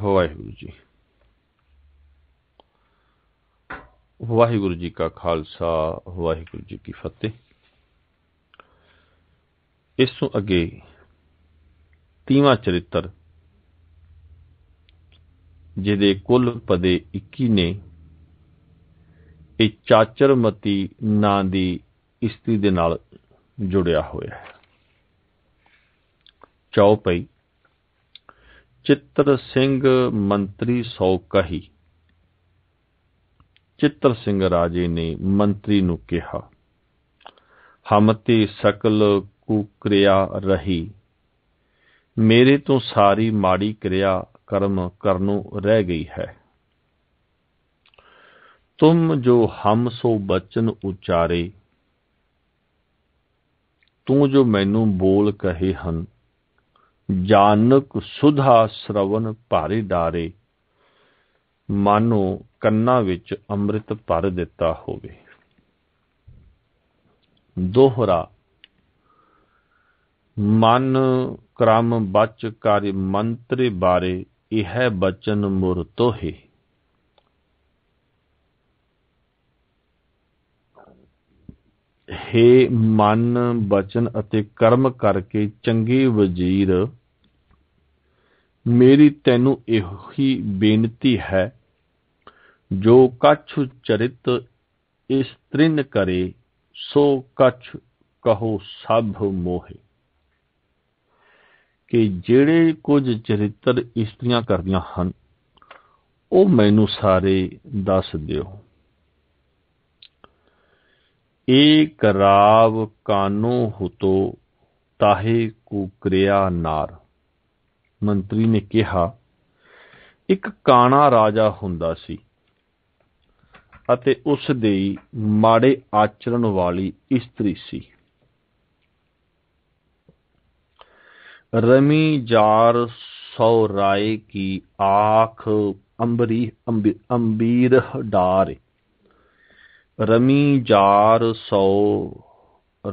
ਵਾਹਿਗੁਰੂ ਜੀ। ਵਾਹਿਗੁਰੂ ਜੀ ਕਾ ਖਾਲਸਾ, ਵਾਹਿਗੁਰੂ ਜੀ ਕੀ ਫਤਿਹ। ਇਸ ਤੋਂ ਅੱਗੇ 30ਵਾਂ ਚਰਿੱਤਰ, ਜਿਹਦੇ ਕੁੱਲ ਪਦੇ 21 ਨੇ, ਇਹ ਚਾਚਰਮਤੀ ਨਾਂ ਦੀ ਇਸਤਰੀ ਦੇ ਨਾਲ ਜੁੜਿਆ ਹੋਇਆ ਹੈ। ਚੌਪਈ। ਚਿੱਤਰ ਸਿੰਘ ਮੰਤਰੀ ਸੌ ਕਹੀ। ਚਿੱਤਰ ਸਿੰਘ ਰਾਜੇ ਨੇ ਮੰਤਰੀ ਨੂੰ ਕਿਹਾ, ਹਮ ਤੇ ਸਕਲ ਕੁਕ੍ਰਿਆ ਰਹੀ, ਮੇਰੇ ਤੋਂ ਸਾਰੀ ਮਾੜੀ ਕਿਰਿਆ ਕਰਮ ਕਰਨੋਂ ਰਹਿ ਗਈ ਹੈ। ਤੁਮ ਜੋ ਹਮ ਸੋ ਬਚਨ ਉਚਾਰੇ, ਤੂੰ ਜੋ ਮੈਨੂੰ ਬੋਲ ਕਹੇ ਹਨ, ਜਾਨਕ ਸੁਧਾ ਸ਼ਰਵਨ ਭਾਰੇ ਡਾਰੇ, ਮਾਨੋ ਕੰਨਾਂ ਵਿੱਚ ਅੰਮ੍ਰਿਤ ਭਰ ਦਿੱਤਾ ਹੋਵੇ। ਦੋਹਰਾ। ਮਨ ਕਰਮ ਬਚ ਕਰ ਮੰਤਰੇ ਬਾਰੇ, ਇਹ ਬਚਨ ਮੁਰ ਤੋਹੇ। ਹੇ ਮਨ, ਬਚਨ ਅਤੇ ਕਰਮ ਕਰਕੇ ਚੰਗੇ ਵਜ਼ੀਰ, ਮੇਰੀ ਤੈਨੂੰ ਇਹੀ ਬੇਨਤੀ ਹੈ, ਜੋ ਕਛੁ ਚਰਿਤ ਇਸ ਤ੍ਰਿਨ ਕਰੇ, ਸੋ ਕਛ ਕਹੋ ਸਭ ਮੋਹੇ। ਕਿ ਜਿਹੜੇ ਕੁਝ ਚਰਿੱਤਰ ਇਸਤਰੀਆਂ ਕਰਦੀਆਂ ਹਨ, ਉਹ ਮੈਨੂੰ ਸਾਰੇ ਦੱਸ ਦਿਓ। ਏਕ ਰਾਵ ਕਾਨੋ ਹੁਤੋ, ਤਾਹੇ ਕੁਕ੍ਰਿਆ ਨਾਰ। ਮੰਤਰੀ ਨੇ ਕਿਹਾ, ਇੱਕ ਕਾਣਾ ਰਾਜਾ ਹੁੰਦਾ ਸੀ ਅਤੇ ਉਸ ਦੀ ਮਾੜੇ ਆਚਰਣ ਵਾਲੀ ਇਸਤਰੀ ਸੀ। ਰਮੀ ਜਾਰ ਸੌ ਰਾਏ ਕੀ ਆਖ, ਅੰਬੀਰ ਡਾਰ। ਰਮੀ ਜਾਰ ਸੌ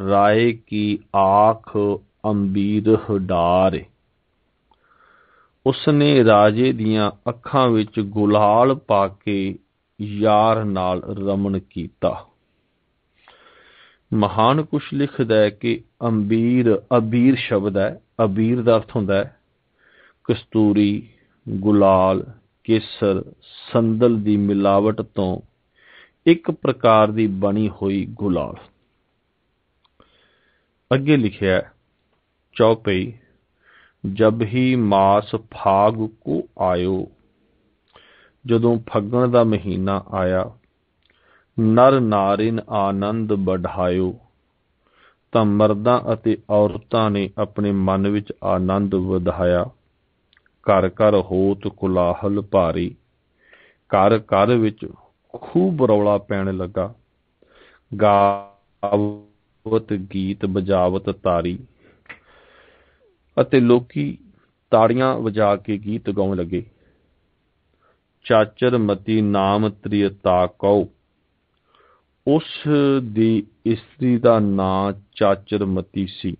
ਰਾਏ ਕੀ ਆਖ, ਅੰਬੀਰ ਡਾਰ। ਉਸਨੇ ਰਾਜੇ ਦੀਆਂ ਅੱਖਾਂ ਵਿੱਚ ਗੁਲਾਲ ਪਾ ਕੇ ਯਾਰ ਨਾਲ ਰਮਣ ਕੀਤਾ। ਮਹਾਨ ਕੁਸ਼ ਲਿਖਦਾ ਹੈ ਕਿ ਅਬੀਰ ਸ਼ਬਦ ਹੈ। ਅਬੀਰ ਦਾ ਅਰਥ ਹੁੰਦਾ ਹੈ ਕਸਤੂਰੀ, ਗੁਲਾਲ, ਕੇਸਰ, ਸੰਦਲ ਦੀ ਮਿਲਾਵਟ ਤੋਂ ਇੱਕ ਪ੍ਰਕਾਰ ਦੀ ਬਣੀ ਹੋਈ ਗੁਲਾਲ। ਅੱਗੇ ਲਿਖਿਆ ਚੌਪਈ। ਜਬ ਹੀ ਮਾਸ ਫਾਗ ਕੋ ਆਇਓ, ਜਦੋਂ ਫੱਗਣ ਦਾ ਮਹੀਨਾ ਆਇਆ, ਨਰ ਨਾਰਿਨ ਆਨੰਦ ਬਢਾਇਓ, ਤਾਂ ਮਰਦਾਂ ਅਤੇ ਔਰਤਾਂ ਨੇ ਆਪਣੇ ਮਨ ਵਿੱਚ ਆਨੰਦ ਵਧਾਇਆ। ਘਰ ਘਰ ਹੋਤ ਕੋਲਾਹਲ ਭਾਰੀ, ਘਰ ਘਰ ਵਿੱਚ ਖੂਬ ਰੌਲਾ ਪੈਣ ਲੱਗਾ। ਗਾਵਤ ਗੀਤ ਬਜਾਵਤ ਤਾਰੀ, ਅਤੇ ਲੋਕੀ ਤਾੜੀਆਂ ਵਜਾ ਕੇ ਗੀਤ ਗਾਉਣ ਲੱਗੇ। ਚਾਚਰਮਤੀ ਨਾਮ ਤ੍ਰਿਅਤਾ ਕਉ, ਉਸ ਦੀ ਇਸਤਰੀ ਦਾ ਨਾਂ ਚਾਚਰਮਤੀ ਸੀ।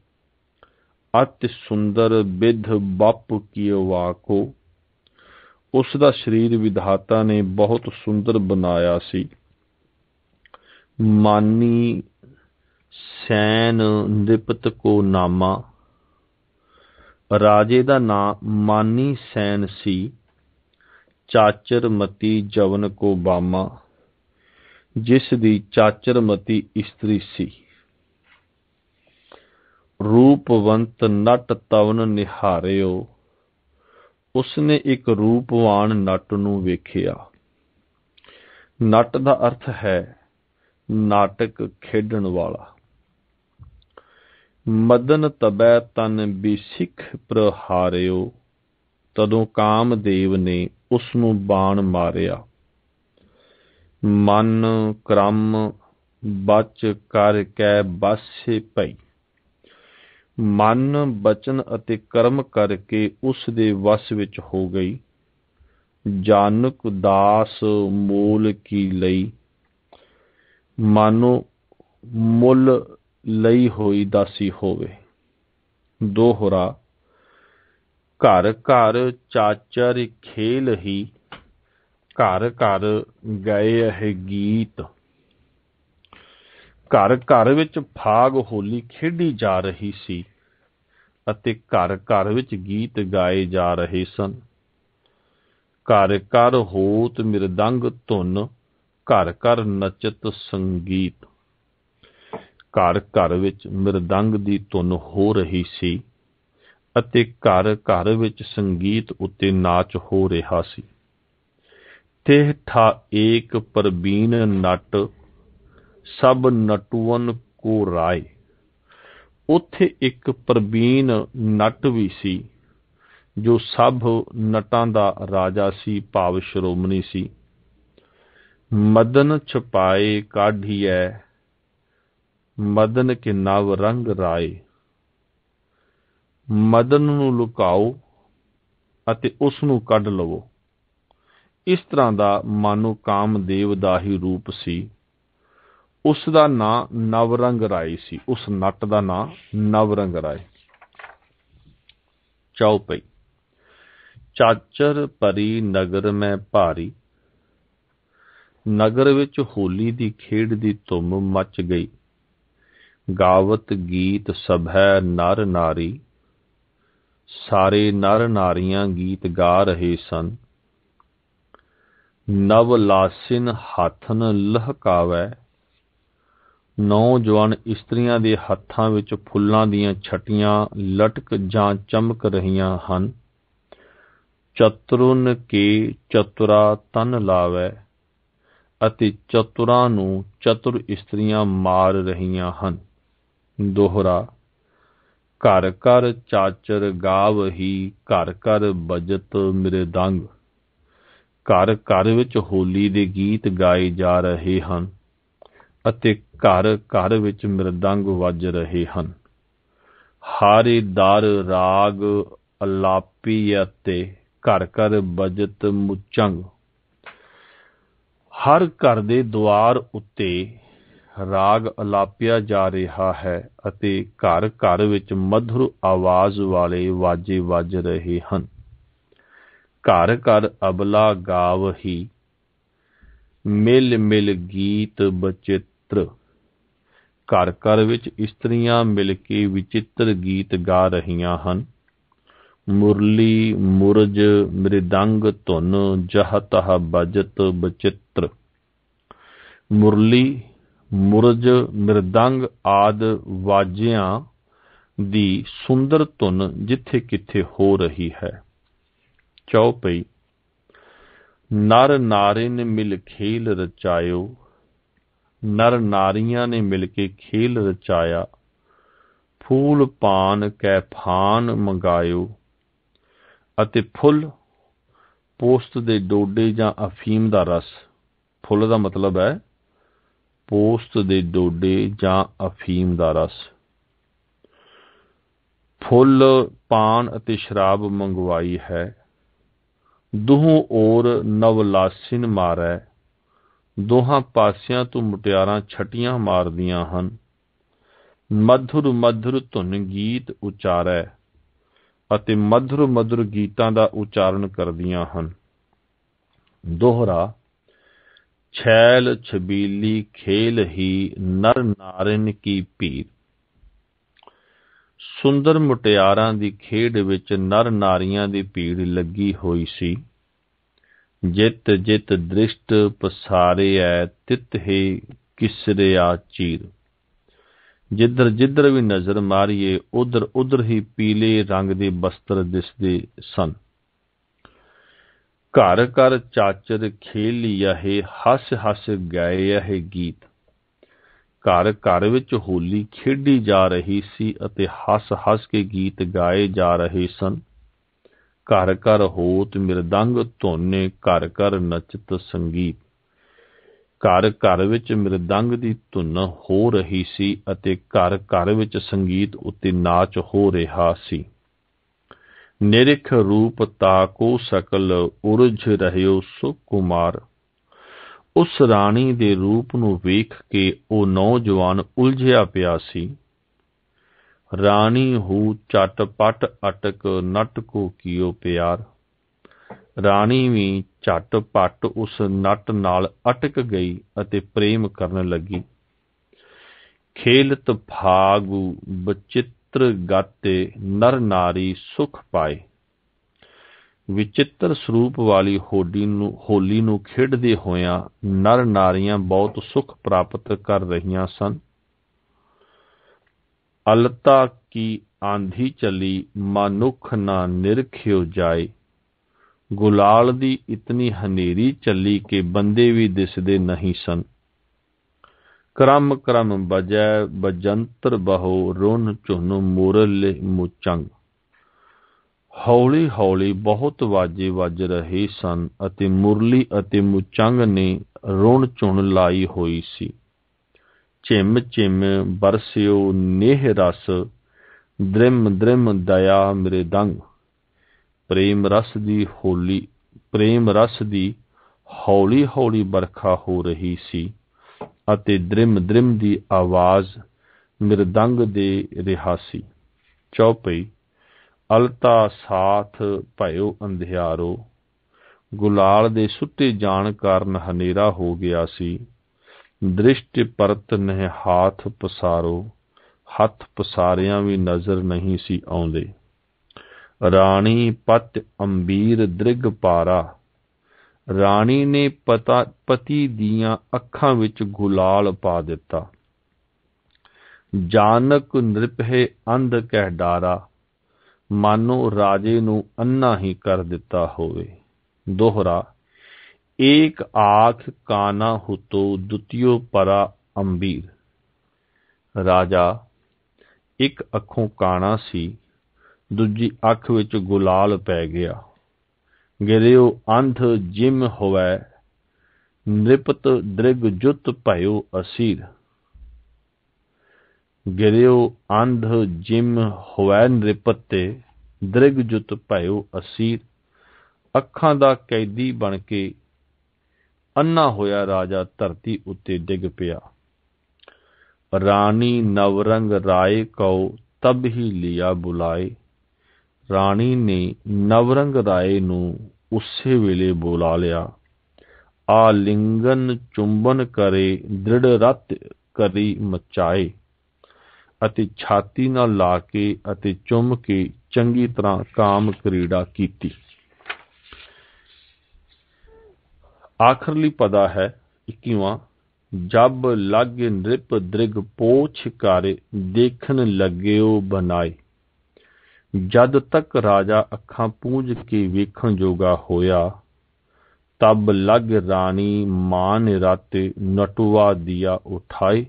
ਅਤਿ ਸੁੰਦਰ ਬਿਧ ਬਪ ਕੀਵਾਕੋ, ਉਸ ਦਾ ਸਰੀਰ ਵਿਧਾਤਾ ਨੇ ਬਹੁਤ ਸੁੰਦਰ ਬਣਾਇਆ ਸੀ। ਮਾਨੀ ਸੈਨ ਨਿਪਤ ਕੋ ਨਾਮਾ, ਰਾਜੇ ਦਾ ਨਾਂ ਮਾਨੀ ਸੈਨ ਸੀ। ਚਾਚਰਮਤੀ ਜਵਨ ਕੋ ਬਾਮਾ, ਜਿਸ ਦੀ ਚਾਚਰਮਤੀ ਇਸਤਰੀ ਸੀ। ਰੂਪਵੰਤ ਨਟ ਤਵਨ ਨਿਹਾਰਿਓ, ਉਸਨੇ ਇੱਕ ਰੂਪਵਾਨ ਨਟ ਨੂੰ ਵੇਖਿਆ। ਨਟ ਦਾ ਅਰਥ ਹੈ ਨਾਟਕ ਖੇਡਣ ਵਾਲਾ। ਮਦਨ ਤਬੈ ਤਨ ਬਿਸਿਖ ਪ੍ਰਹਾਰਿਓ, ਤਦੋਂ ਕਾਮਦੇਵ ਨੇ ਉਸ ਨੂੰ ਬਾਣ ਮਾਰਿਆ। ਮਨ ਕਰਮ ਬਚ ਕਰ ਕੈ ਬਾਸੇ ਪਈ, ਮਨ ਬਚਨ ਅਤੇ ਕਰਮ ਕਰਕੇ ਉਸ ਦੇ ਵਸ ਵਿੱਚ ਹੋ ਗਈ। ਜਾਨਕ ਦਾਸ ਮੂਲ ਕੀ ਲਈ, ਮਾਨੋ ਮੁੱਲ ਲਈ ਹੋਈ ਦਾਸੀ ਹੋਵੇ। ਦੋਹਰਾ। ਘਰ ਘਰ ਚਾਚਰ ਖੇਲ ਹੀ, ਘਰ ਘਰ ਗਏ ਇਹ ਗੀਤ। ਘਰ ਘਰ ਵਿੱਚ ਫਾਗ ਹੋਲੀ ਖੇਡੀ ਜਾ ਰਹੀ ਸੀ ਅਤੇ ਘਰ ਘਰ ਵਿੱਚ ਗੀਤ ਗਾਏ ਜਾ ਰਹੇ ਸਨ। ਘਰ ਘਰ ਹੋਤ ਮਿਰਦੰਗ ਧੁਨ, ਘਰ ਘਰ ਨਚਤ ਸੰਗੀਤ। ਘਰ ਘਰ ਵਿੱਚ ਮਿਰਦੰਗ ਦੀ ਧੁਨ ਹੋ ਰਹੀ ਸੀ ਅਤੇ ਘਰ ਘਰ ਵਿੱਚ ਸੰਗੀਤ ਉੱਤੇ ਨਾਚ ਹੋ ਰਿਹਾ ਸੀ। ਤਿਹ ਠਾ ਏਕ ਪ੍ਰਬੀਨ ਨਟ, ਸਭ ਨਟੂਅਨ ਕੋ ਰਾਏ। ਉੱਥੇ ਇੱਕ ਪ੍ਰਬੀਨ ਨਟ ਵੀ ਸੀ ਜੋ ਸਭ ਨਟਾਂ ਦਾ ਰਾਜਾ ਸੀ, ਭਾਵ ਸ਼੍ਰੋਮਣੀ ਸੀ। ਮਦਨ ਛਪਾਏ ਕਾਢੀਐ, ਮਦਨ ਕੇ ਨਵ ਰੰਗ ਰਾਏ। ਮਦਨ ਨੂੰ ਲੁਕਾਓ ਅਤੇ ਉਸ ਨੂੰ ਕੱਢ ਲਵੋ। ਇਸ ਤਰ੍ਹਾਂ ਦਾ ਮਾਨੋ ਕਾਮਦੇਵ ਦਾ ਹੀ ਰੂਪ ਸੀ। ਉਸ ਦਾ ਨਾਂ ਨਵਰੰਗ ਰਾਏ ਸੀ। ਉਸ ਨਟ ਦਾ ਨਾਂ ਨਵਰੰਗ ਰਾਏ। ਚੌਪਈ। ਚਾਚਰ ਪਰੀ ਨਗਰ ਮੈਂ ਭਾਰੀ, ਨਗਰ ਵਿੱਚ ਹੋਲੀ ਦੀ ਖੇਡ ਦੀ ਧੁੰਮ ਮਚ ਗਈ। ਗਾਵਤ ਗੀਤ ਸਭੈ ਨਰ ਨਾਰੀ, ਸਾਰੇ ਨਰ ਨਾਰੀਆਂ ਗੀਤ ਗਾ ਰਹੇ ਸਨ। ਨਵ ਲਾਸਿਨ ਹੱਥਨ ਲਹਕਾਵੈ, ਨੌਜਵਾਨ ਇਸਤਰੀਆਂ ਦੇ ਹੱਥਾਂ ਵਿੱਚ ਫੁੱਲਾਂ ਦੀਆਂ ਛਟੀਆਂ ਲਟਕ ਜਾਂ ਚਮਕ ਰਹੀਆਂ ਹਨ। ਚਤੁਰਨ ਕੇ ਚਤੁਰਾ ਤਨ ਲਾਵੈ, ਅਤੇ ਚਤੁਰਾਂ ਨੂੰ ਚਤੁਰ ਇਸਤਰੀਆਂ ਮਾਰ ਰਹੀਆਂ ਹਨ। ਦੋਹਰਾ। ਘਰ ਘਰ ਚਾਚਰ ਗਾਵਹੀ, ਘਰ ਘਰ ਬਜਤ ਮਿਰਦੰਗ। ਘਰ ਘਰ ਵਿੱਚ ਹੋਲੀ ਦੇ ਗੀਤ ਗਾਏ ਜਾ ਰਹੇ ਹਨ ਅਤੇ ਘਰ ਘਰ ਵਿੱਚ ਮਿਰਦੰਗ ਵੱਜ ਰਹੇ ਹਨ। ਹਾਰੇ ਦਰ ਰਾਗ ਅਲਾਪੀ ਅਤੇ ਘਰ ਘਰ ਬਜਤ ਮੁਚੰਗ। ਹਰ ਘਰ ਦੇ ਦੁਆਰ ਉੱਤੇ ਰਾਗ ਅਲਾਪਿਆ ਜਾ ਰਿਹਾ ਹੈ ਅਤੇ ਘਰ ਘਰ ਵਿੱਚ ਮਧੁਰ ਆਵਾਜ਼ ਵਾਲੇ ਵਾਜੇ ਵੱਜ ਰਹੇ ਹਨ। ਘਰ ਘਰ ਅਬਲਾ ਗਾਵਹੀ, ਮਿਲ ਮਿਲ ਗੀਤ ਬਚਿੱਤਰ। ਘਰ ਘਰ ਵਿੱਚ ਇਸਤਰੀਆਂ ਮਿਲ ਕੇ ਵਿਚਿੱਤਰ ਗੀਤ ਗਾ ਰਹੀਆਂ ਹਨ। ਮੁਰਲੀ ਮੁਰਜ ਮ੍ਰਿਦੰਗ ਧੁਨ, ਜਹ ਤਹ ਬਜਤ ਬਚਿੱਤਰ। ਮੁਰਲੀ ਮੁਰਜ ਮ੍ਰਿਦੰਗ ਆਦਿ ਵਾਜਿਆਂ ਦੀ ਸੁੰਦਰ ਧੁਨ ਜਿੱਥੇ ਕਿੱਥੇ ਹੋ ਰਹੀ ਹੈ। ਚੌਪਈ। ਨਰ ਨਾਰਿਨ ਮਿਲ ਖੇਲ ਰਚਾਇਓ, ਨਰ ਨਾਰੀਆਂ ਨੇ ਮਿਲ ਕੇ ਖੇਲ ਰਚਾਇਆ। ਫੂਲ ਪਾਨ ਕੈ ਫਾਨ ਮੰਗਾਇਓ, ਅਤੇ ਫੁੱਲ ਪੋਸਤ ਦੇ ਡੋਡੇ ਜਾਂ ਅਫੀਮ ਦਾ ਰਸ। ਫੁੱਲ ਦਾ ਮਤਲਬ ਹੈ ਪੋਸਤ ਦੇ ਡੋਡੇ ਜਾਂ ਅਫੀਮ ਦਾ ਰਸ। ਫੁੱਲ ਪਾਨ ਅਤੇ ਸ਼ਰਾਬ ਮੰਗਵਾਈ ਹੈ। ਦੁਹੋਂ ਔਰ ਨਵਲਾਸਿਨ ਮਾਰੈ, ਦੋਹਾਂ ਪਾਸਿਆਂ ਤੋਂ ਮੁਟਿਆਰਾਂ ਛਟੀਆਂ ਮਾਰਦੀਆਂ ਹਨ। ਮਧੁਰ ਮਧੁਰ ਧੁਨ ਗੀਤ ਉਚਾਰੈ, ਅਤੇ ਮਧੁਰ ਮਧੁਰ ਗੀਤਾਂ ਦਾ ਉਚਾਰਨ ਕਰਦੀਆਂ ਹਨ। ਦੋਹਰਾ। छैल छबीली खेल ही, नर नारिन की भीड़। ਸੁੰਦਰ ਮੁਟਿਆਰਾਂ ਦੀ ਖੇਡ ਵਿੱਚ ਨਰ ਨਾਰੀਆਂ ਦੀ ਭੀੜ ਲੱਗੀ ਹੋਈ ਸੀ। ਜਿਤ ਜਿਤ ਦ੍ਰਿਸ਼ਟ ਪਸਾਰਿਐ, ਤਿਤ ਹੀ ਕਿਸਰਿਆ ਚੀਰ। ਜਿੱਧਰ ਜਿੱਧਰ ਵੀ ਨਜ਼ਰ ਮਾਰੀਏ ਉਧਰ ਉਧਰ ਹੀ ਪੀਲੇ ਰੰਗ ਦੇ ਬਸਤਰ ਦਿਸਦੇ ਸਨ। ਘਰ ਘਰ ਚਾਚਰ ਖੇਲੀਐ, ਹੱਸ ਹੱਸ ਗਾਏ ਗੀਤ। ਘਰ ਘਰ ਵਿੱਚ ਹੋਲੀ ਖੇਡੀ ਜਾ ਰਹੀ ਸੀ ਅਤੇ ਹੱਸ ਹੱਸ ਕੇ ਗੀਤ ਗਾਏ ਜਾ ਰਹੇ ਸਨ। ਘਰ ਘਰ ਹੋਤ ਮਿਰਦੰਗ ਧੁਨ, ਘਰ ਘਰ ਨਚਤ ਸੰਗੀਤ। ਘਰ ਘਰ ਵਿੱਚ ਮਿਰਦੰਗ ਦੀ ਧੁਨ ਹੋ ਰਹੀ ਸੀ ਅਤੇ ਘਰ ਘਰ ਵਿੱਚ ਸੰਗੀਤ ਉੱਤੇ ਨਾਚ ਹੋ ਰਿਹਾ ਸੀ। ਨਿਰਖ ਰੂਪ ਤਾਕੋ ਸਕਲ, ਉਰਝ ਰਹਿਓ ਸੁਕੁਮਾਰ। ਉਸ ਰਾਣੀ ਦੇ ਰੂਪ ਨੂੰ ਵੇਖ ਕੇ ਉਹ ਨੌਜਵਾਨ ਉਲਝਿਆ ਪਿਆ ਸੀ। रानी हूँ चटपट अटक नट को कियो प्यार। रानी भी झट-पट उस नट नाल अटक गई ਅਤੇ ਪ੍ਰੇਮ ਕਰਨ ਲੱਗੀ। ਖੇਲਤ ਫਾਗੂ ਬਚਿੱਤਰ ਗਾਤੇ ਨਰ ਨਾਰੀ ਸੁਖ ਪਾਏ। ਵਿਚਿੱਤਰ ਸਰੂਪ ਵਾਲੀ ਹੋਲੀ ਨੂੰ ਖੇਡਦੇ ਹੋਇਆਂ ਨਰ ਨਾਰੀਆਂ ਬਹੁਤ ਸੁਖ ਪ੍ਰਾਪਤ ਕਰ ਰਹੀਆਂ ਸਨ। ਅਲਤਾ ਕੀ ਆਂधी चली ਮਨੁੱਖ ਨਾ ਨਿਰਖਿਓ ਜਾਏ। ਗੁਲਾਲ ਦੀ ਇਤਨੀ ਹਨੇਰੀ ਚੱਲੀ ਕਿ ਬੰਦੇ ਵੀ ਦਿਸਦੇ ਨਹੀਂ ਸਨ। ਕਰਮ ਕਰਮ ਬਜੈ ਬਜੰਤਰ ਬਹੋ ਰੁਨ ਝੁਨ ਮੁਰਲੇ ਮੁਚੰਗ। ਹੌਲੀ ਹੌਲੀ ਬਹੁਤ ਵਾਜੇ ਵੱਜ ਰਹੇ ਸਨ ਅਤੇ ਮੁਰਲੀ ਅਤੇ ਮੁਚੰਗ ਨੇ ਰੁਣ ਝੁਣ ਲਾਈ ਹੋਈ ਸੀ। ਝਿਮ ਝਿਮ ਬਰਸਿਓ ਨੇਹ ਰਸ ਦ੍ਰਿਮ ਦ੍ਰਿਮ ਦਇਆ ਮ੍ਰਿਦੰਗ। ਪ੍ਰੇਮ ਰਸ ਦੀ ਹੌਲੀ ਹੌਲੀ ਬਰਖਾ ਹੋ ਰਹੀ ਸੀ ਅਤੇ ਦ੍ਰਿਮ ਦ੍ਰਿਮ ਦੀ ਆਵਾਜ਼ ਮ੍ਰਿਦੰਗ ਦੇ ਰਿਹਾ ਸੀ। ਚੌਪਈ। ਅਲਤਾ ਸਾਥ ਭਇਓ ਅੰਧਿਆਰੋ। ਗੁਲਾਲ ਦੇ ਸੁੱਤੇ ਜਾਣ ਕਾਰਨ ਹਨੇਰਾ ਹੋ ਗਿਆ ਸੀ। ਦ੍ਰਿਸ਼ਟ ਪਰਤ ਨਹਿ ਹਾਥ ਪਸਾਰੋ। ਹੱਥ ਪਸਾਰਿਆਂ ਵੀ ਨਜ਼ਰ ਨਹੀਂ ਸੀ ਆਉਂਦੇ। ਰਾਣੀ ਪਤ ਅੰਬੀਰ ਦ੍ਰਿਗ ਪਾਰਾ। ਰਾਣੀ ਨੇ ਪਤੀ ਦੀਆਂ ਅੱਖਾਂ ਵਿੱਚ ਗੁਲਾਲ ਪਾ ਦਿੱਤਾ। ਜਾਨਕ ਨਿਰਭੈ ਅੰਧ ਕਹਿ ਡਾਰਾ। ਮਾਨੋ ਰਾਜੇ ਨੂੰ ਅੰਨਾ ਹੀ ਕਰ ਦਿੱਤਾ ਹੋਵੇ। ਦੋਹਰਾ। ਏਕ ਆਖ ਕਾਨਾ ਹੁਤੋ ਦੁਤਿਓ ਪਰਾ ਅੰਬੀਰ। ਰਾਜਾ ਇੱਕ ਅੱਖੋਂ ਕਾਣਾ ਸੀ, ਦੂਜੀ ਅੱਖ ਵਿੱਚ ਗੁਲਾਲ ਪੈ ਗਿਆ। ਗਿਰਿਓ ਅੰਧ ਜਿਮ ਹੋਵੈ ਨ੍ਰਿਪਤ ਦ੍ਰਿਗ ਜੁਤ ਭਇਓ ਅਸੀਰ। ਗਿਰਿਓ ਅੰਧ ਜਿਮ ਹੋਵੈ ਨ੍ਰਿਪਤ ਤੇ ਦ੍ਰਿਗ ਜੁਤ ਭਇਓ ਅਸੀਰ। ਅੱਖਾਂ ਦਾ ਕੈਦੀ ਬਣ ਕੇ ਅੰਨਾ ਹੋਇਆ ਰਾਜਾ ਧਰਤੀ ਉੱਤੇ ਡਿੱਗ ਪਿਆ। ਰਾਣੀ ਨਵਰੰਗ ਰਾਏ ਕਉ ਤਬ ਹੀ ਲਿਆ ਬੁਲਾਏ। ਰਾਣੀ ਨੇ ਨਵਰੰਗ ਰਾਏ ਨੂੰ ਉਸੇ ਵੇਲੇ ਬੁਲਾ ਲਿਆ। ਆਲਿੰਗਨ ਚੁੰਬਨ ਕਰੇ ਦ੍ਰਿੜ ਰੱਤ ਕਰੀ ਮਚਾਏ ਅਤੇ ਛਾਤੀ ਨਾਲ ਲਾ ਕੇ ਅਤੇ ਚੁੰਮ ਕੇ ਚੰਗੀ ਤਰ੍ਹਾਂ ਕਾਮ ਕ੍ਰੀੜਾ ਕੀਤੀ। ਆਖਰਲੀ ਪਦਾ ਹੈ 21ਵਾਂ। ਜਬ ਲਾਗੇ ਨ੍ਰਿਪ ਦ੍ਰਿਗ ਪੋਛ ਕਰ ਦੇਖਣ ਲੱਗਿਓ ਬਨਾਏ। ਜਦ ਤੱਕ ਰਾਜਾ ਅੱਖਾਂ ਪੂੰਝ ਕੇ ਵੇਖਣ ਜੋਗਾ ਹੋਇਆ, ਤਬ ਲਗ ਰਾਣੀ ਮਾਨ ਰਾਤੇ ਨਟੁਆ ਦਿਆ ਉਠਾਏ।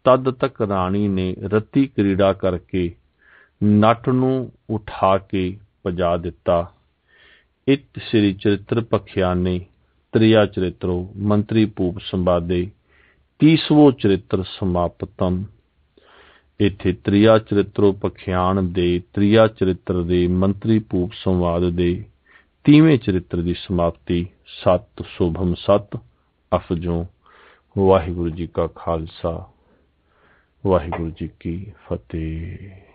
ਤਦ ਤੱਕ ਰਾਣੀ ਨੇ ਰਤੀ ਕ੍ਰੀੜਾ ਕਰਕੇ ਨਟ ਨੂੰ ਉਠਾ ਕੇ ਭਜਾ ਦਿੱਤਾ। ਇਤ ਸ੍ਰੀ ਚਰਿਤ੍ਰ ਪਖਿਆਨੇ ਤ੍ਰਿਆ ਚਰਿਤ੍ਰੋ ਮੰਤਰੀ ਭੂਪ ਸੰਵਾਦੇ 30ਵਾਂ ਚਰਿਤ੍ਰ ਸਮਾਪਤਮ। ਇੱਥੇ ਤ੍ਰਿਆ ਚਰਿਤ੍ਰੋ ਪਖਿਆਨ ਦੇ ਤ੍ਰਿਆ ਚਰਿਤ੍ਰ ਦੇ ਮੰਤਰੀ ਭੂਪ ਸੰਵਾਦ ਦੇ 30ਵੇਂ ਚਰਿਤ੍ਰ ਦੀ ਸਮਾਪਤੀ। ਸਤ ਸ਼ੁਭਮ ਸਤ ਅਫਜੋਂ। ਵਾਹਿਗੁਰੂ ਜੀ ਕਾ ਖਾਲਸਾ, ਵਾਹਿਗੁਰੂ ਜੀ ਕੀ ਫਤਿਹ।